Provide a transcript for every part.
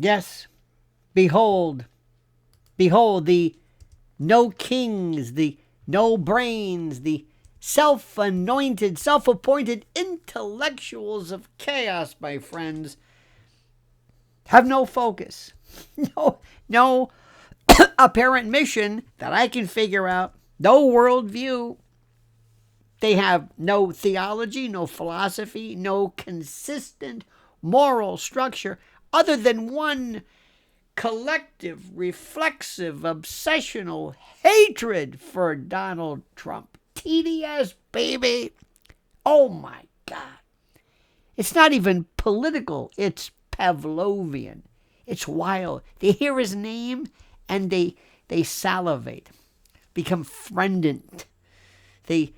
Yes, behold, behold the no kings, the no brains, the self-anointed, self-appointed intellectuals of chaos, my friends, have no focus, no apparent mission that I can figure out, no worldview. They have no theology, no philosophy, no consistent moral structure other than one collective, reflexive, obsessional hatred for Donald Trump. TDS, baby. Oh my God. It's not even political. It's Pavlovian. It's wild. They hear his name and they salivate, become friendant. They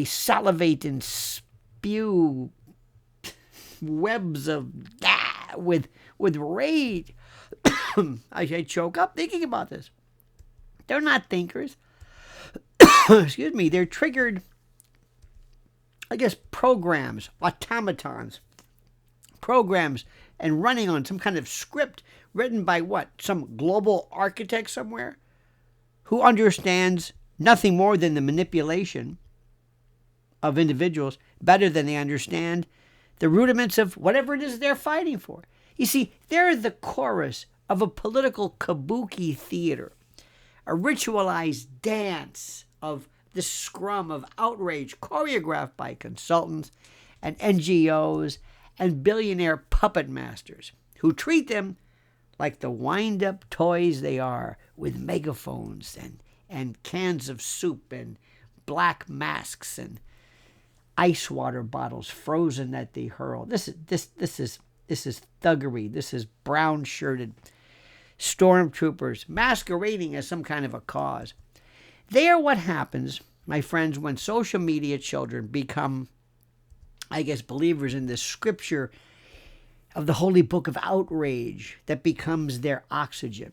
salivate and spew webs of with rage. I choke up thinking about this. They're not thinkers. Excuse me. They're triggered, I guess, programs, automatons, programs, and running on some kind of script written by what? Some global architect somewhere who understands nothing more than the manipulation of individuals better than they understand the rudiments of whatever it is they're fighting for. You see, they're the chorus of a political kabuki theater, a ritualized dance of the scrum of outrage choreographed by consultants and NGOs and billionaire puppet masters who treat them like the wind-up toys they are, with megaphones and cans of soup and black masks and ice water bottles frozen that they hurl. This is thuggery. This is brown-shirted stormtroopers masquerading as some kind of a cause. They are what happens, my friends, when social media children become, I guess, believers in this scripture of the holy book of outrage that becomes their oxygen.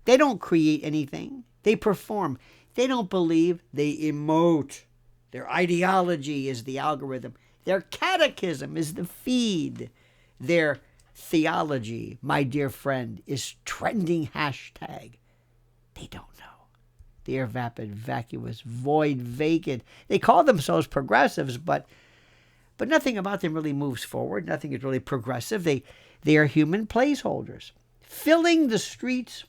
They don't create anything. They perform. They don't believe. They emote. Their ideology is the algorithm. Their catechism is the feed. Their theology, my dear friend, is trending hashtag. They don't know. They are vapid, vacuous, void, vacant. They call themselves progressives, but nothing about them really moves forward. Nothing is really progressive. They are human placeholders, filling the streets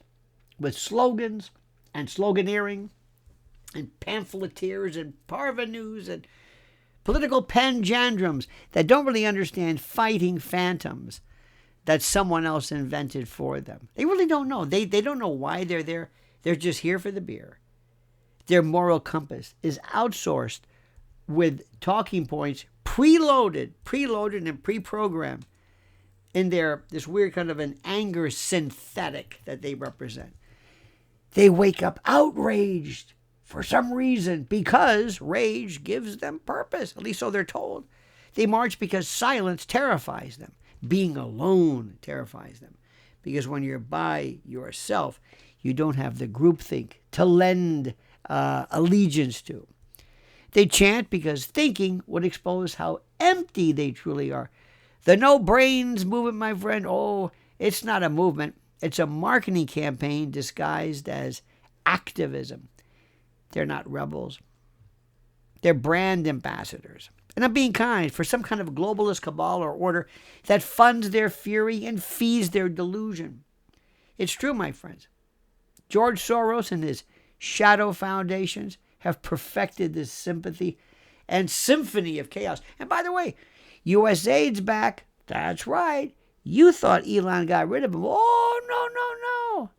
with slogans and sloganeering and pamphleteers and parvenus and political panjandrums that don't really understand fighting phantoms that someone else invented for them. They really don't know. They don't know why they're there. They're just here for the beer. Their moral compass is outsourced with talking points preloaded and pre-programmed in this weird kind of an anger synthetic that they represent. They wake up outraged for some reason because rage gives them purpose, at least so they're told. They march because silence terrifies them. Being alone terrifies them. Because when you're by yourself, you don't have the groupthink to lend allegiance to. They chant because thinking would expose how empty they truly are. The no brains movement, my friend, it's not a movement. It's a marketing campaign disguised as activism. They're not rebels. They're brand ambassadors. And I'm being kind, for some kind of globalist cabal or order that funds their fury and feeds their delusion. It's true, my friends. George Soros and his shadow foundations have perfected this sympathy and symphony of chaos. And by the way, USAID's back. That's right. You thought Elon got rid of him. Oh, no.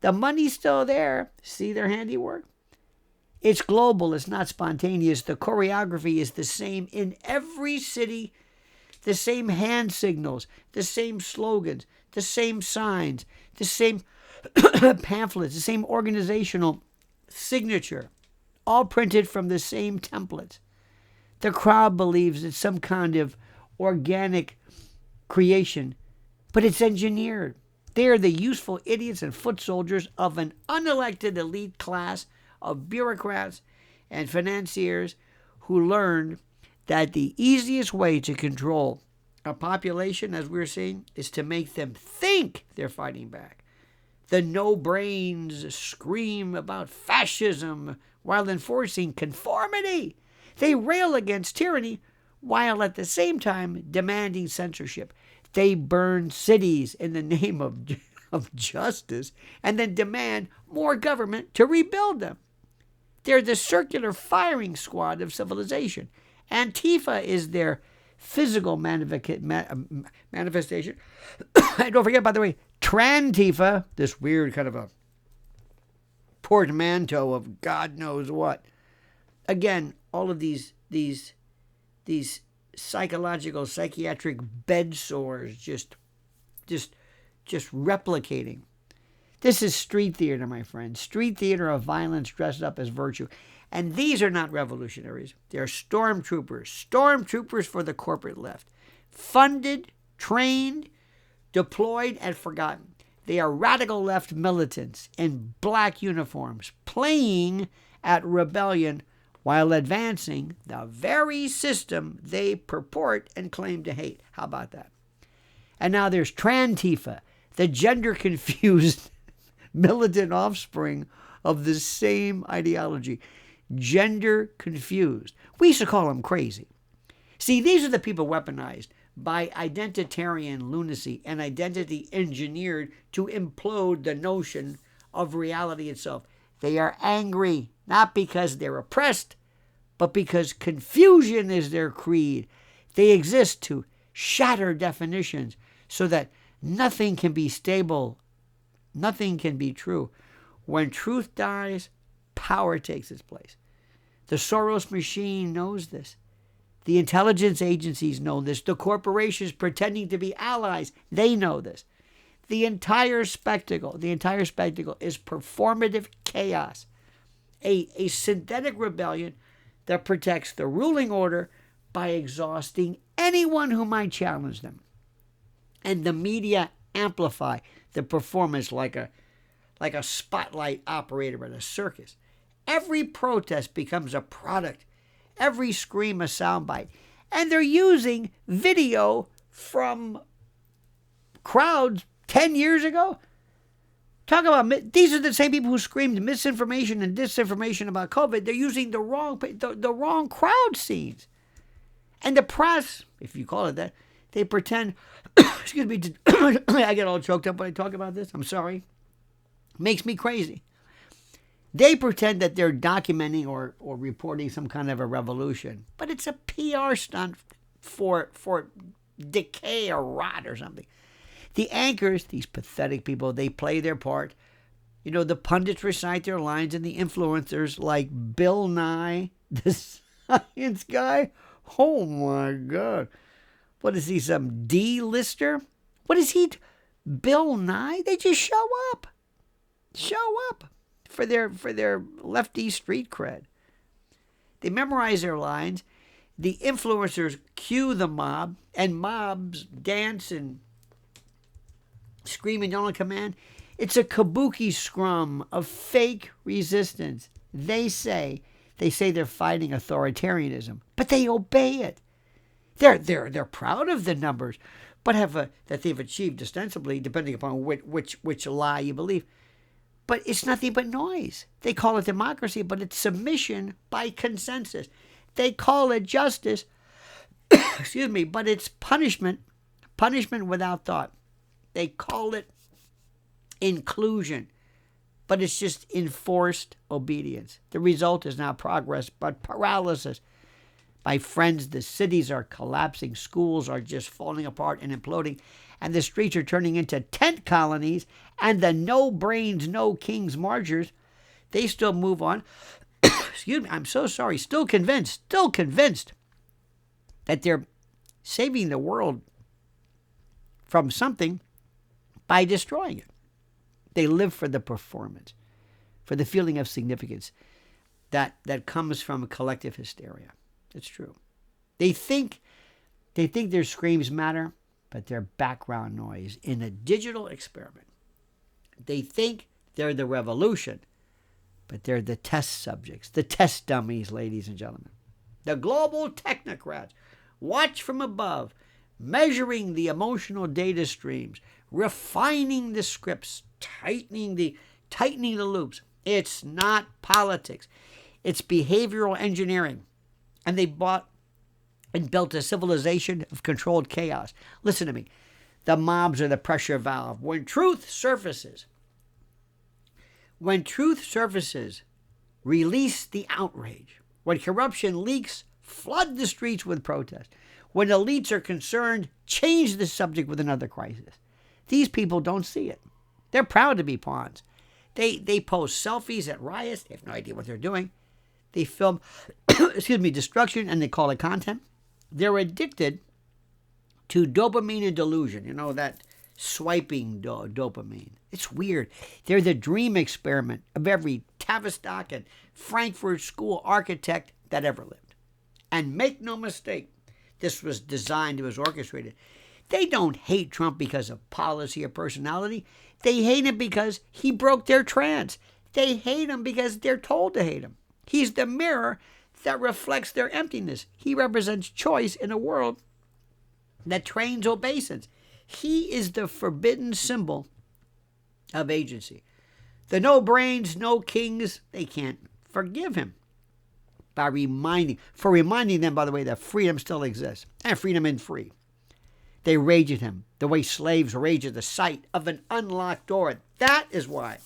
The money's still there. See their handiwork? It's global. It's not spontaneous. The choreography is the same in every city. The same hand signals, the same slogans, the same signs, the same pamphlets, the same organizational signature, all printed from the same templates. The crowd believes it's some kind of organic creation, but it's engineered. They are the useful idiots and foot soldiers of an unelected elite class of bureaucrats and financiers who learned that the easiest way to control a population, as we're seeing, is to make them think they're fighting back. The no-brains scream about fascism while enforcing conformity. They rail against tyranny while at the same time demanding censorship. They burn cities in the name of justice and then demand more government to rebuild them. They're the circular firing squad of civilization. ANTIFA is their physical manifestation. And don't forget, by the way, TRANTIFA, this weird kind of a portmanteau of God knows what. Again, all of these psychological, psychiatric bed sores just replicating. This is street theater, my friends. Street theater of violence dressed up as virtue. And these are not revolutionaries. They're stormtroopers for the corporate left. Funded, trained, deployed, and forgotten. They are radical left militants in black uniforms, playing at rebellion while advancing the very system they purport and claim to hate. How about that? And now there's TRANTIFA, the gender-confused militant offspring of the same ideology. Gender-confused. We used to call them crazy. See, these are the people weaponized by identitarian lunacy and identity engineered to implode the notion of reality itself. They are angry, not because they're oppressed, but because confusion is their creed. They exist to shatter definitions so that nothing can be stable, nothing can be true. When truth dies, power takes its place. The Soros machine knows this. The intelligence agencies know this. The corporations pretending to be allies, they know this. The entire spectacle is performative chaos, a synthetic rebellion that protects the ruling order by exhausting anyone who might challenge them. And the media amplify the performance like a spotlight operator at a circus. Every protest becomes a product. Every scream a soundbite. And they're using video from crowds 10 years ago. Talk about, these are the same people who screamed misinformation and disinformation about COVID. They're using the wrong crowd scenes. And the press, if you call it that, they pretend, excuse me, I get all choked up when I talk about this. I'm sorry. Makes me crazy. They pretend that they're documenting or reporting some kind of a revolution, but it's a PR stunt for decay or rot or something. The anchors, these pathetic people, they play their part. You know, the pundits recite their lines, and the influencers like Bill Nye, the science guy. Oh my God. What is he, some D-lister? What is he? Bill Nye? They just show up. Show up for their lefty street cred. They memorize their lines. The influencers cue the mob, and mobs dance and scream and yell on command. It's a kabuki scrum of fake resistance. They say they're fighting authoritarianism, but they obey it. They're proud of the numbers, but that they've achieved ostensibly, depending upon which lie you believe. But it's nothing but noise. They call it democracy, but it's submission by consensus. They call it justice, excuse me, but it's punishment without thought. They call it inclusion, but it's just enforced obedience. The result is not progress, but paralysis. My friends, the cities are collapsing, schools are just falling apart and imploding, and the streets are turning into tent colonies, and the no brains, no kings marchers, they still move on. Excuse me, I'm so sorry, still convinced that they're saving the world from something by destroying it. They live for the performance, for the feeling of significance that comes from collective hysteria. It's true. They think their screams matter, but they're background noise in a digital experiment. They think they're the revolution, but they're the test subjects, the test dummies, ladies and gentlemen. The global technocrats watch from above, measuring the emotional data streams, refining the scripts, tightening the loops. It's not politics. It's behavioral engineering. And they bought and built a civilization of controlled chaos. Listen to me. The mobs are the pressure valve. When truth surfaces, release the outrage. When corruption leaks, flood the streets with protest. When elites are concerned, change the subject with another crisis. These people don't see it. They're proud to be pawns. They post selfies at riots. They have no idea what they're doing. They film, destruction, and they call it content. They're addicted to dopamine and delusion. You know, that swiping dopamine. It's weird. They're the dream experiment of every Tavistock and Frankfurt School architect that ever lived. And make no mistake, this was designed, it was orchestrated. They don't hate Trump because of policy or personality. They hate him because he broke their trance. They hate him because they're told to hate him. He's the mirror that reflects their emptiness. He represents choice in a world that trains obeisance. He is the forbidden symbol of agency. The no brains, no kings, they can't forgive him by reminding them, by the way, that freedom still exists, and freedom isn't free. They rage at him the way slaves rage at the sight of an unlocked door. That is why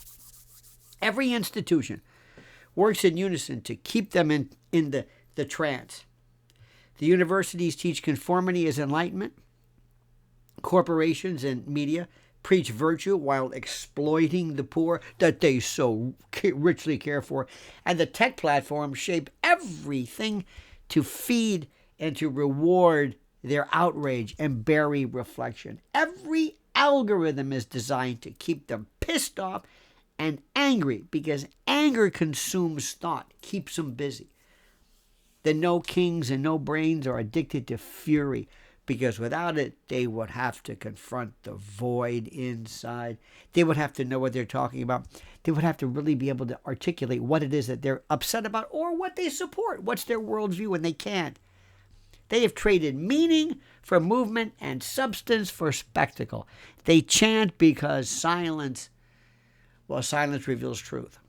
every institution works in unison to keep them in the trance. The universities teach conformity as enlightenment. Corporations and media preach virtue while exploiting the poor that they so richly care for. And the tech platforms shape everything to feed and to reward their outrage and bury reflection. Every algorithm is designed to keep them pissed off and angry, because anger consumes thought, keeps them busy. The no kings and no brains are addicted to fury, because without it, they would have to confront the void inside. They would have to know what they're talking about. They would have to really be able to articulate what it is that they're upset about or what they support. What's their worldview, and they can't. They have traded meaning for movement and substance for spectacle. They chant because silence reveals truth.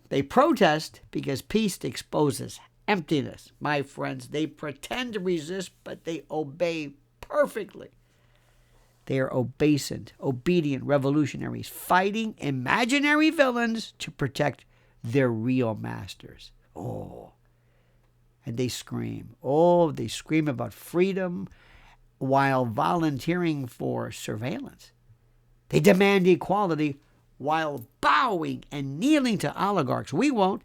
They protest because peace exposes emptiness. My friends, they pretend to resist, but they obey perfectly. They are obeisant, obedient revolutionaries, fighting imaginary villains to protect their real masters. And they scream. They scream about freedom while volunteering for surveillance. They demand equality while bowing and kneeling to oligarchs. We won't.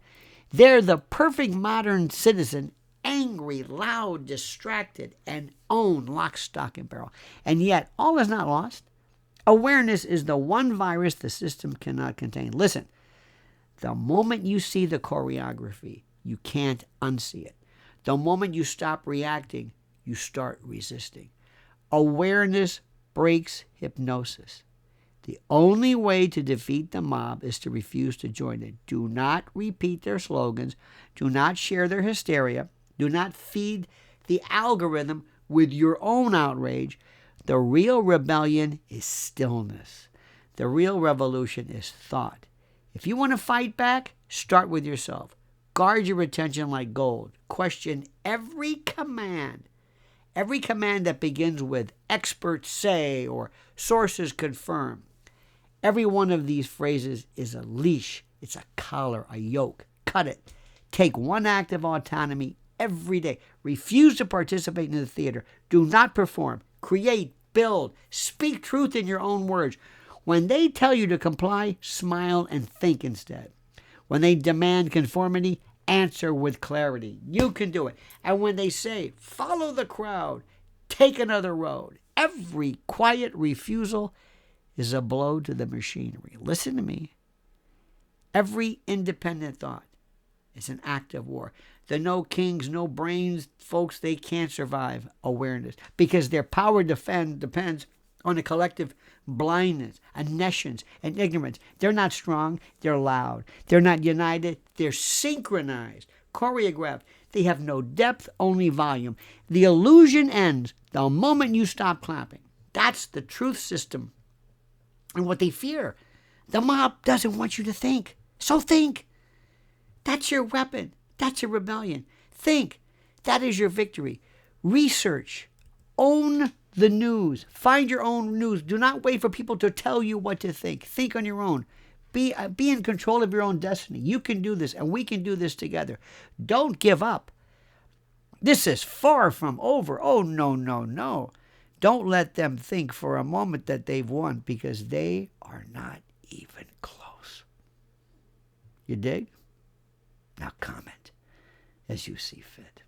They're the perfect modern citizen, angry, loud, distracted, and own lock, stock, and barrel. And yet, all is not lost. Awareness is the one virus the system cannot contain. Listen, the moment you see the choreography, you can't unsee it. The moment you stop reacting, you start resisting. Awareness breaks hypnosis. The only way to defeat the mob is to refuse to join it. Do not repeat their slogans. Do not share their hysteria. Do not feed the algorithm with your own outrage. The real rebellion is stillness. The real revolution is thought. If you want to fight back, start with yourself. Guard your attention like gold. Question every command. Every command that begins with experts say or sources confirm. Every one of these phrases is a leash. It's a collar, a yoke. Cut it. Take one act of autonomy every day. Refuse to participate in the theater. Do not perform. Create, build, speak truth in your own words. When they tell you to comply, smile and think instead. When they demand conformity, answer with clarity. You can do it. And when they say, follow the crowd, take another road, every quiet refusal is a blow to the machinery. Listen to me. Every independent thought is an act of war. The no kings, no brains folks, they can't survive awareness because their power depends on a collective blindness, omniscience, and ignorance. They're not strong, they're loud. They're not united, they're synchronized, choreographed. They have no depth, only volume. The illusion ends the moment you stop clapping. That's the truth system. And what they fear. The mob doesn't want you to think. So think. That's your weapon. That's your rebellion. Think. That is your victory. Research. Own the news. Find your own news. Do not wait for people to tell you what to think. Think on your own. Be in control of your own destiny. You can do this, and we can do this together. Don't give up. This is far from over. Oh, no, no, no. Don't let them think for a moment that they've won, because they are not even close. You dig? Now comment as you see fit.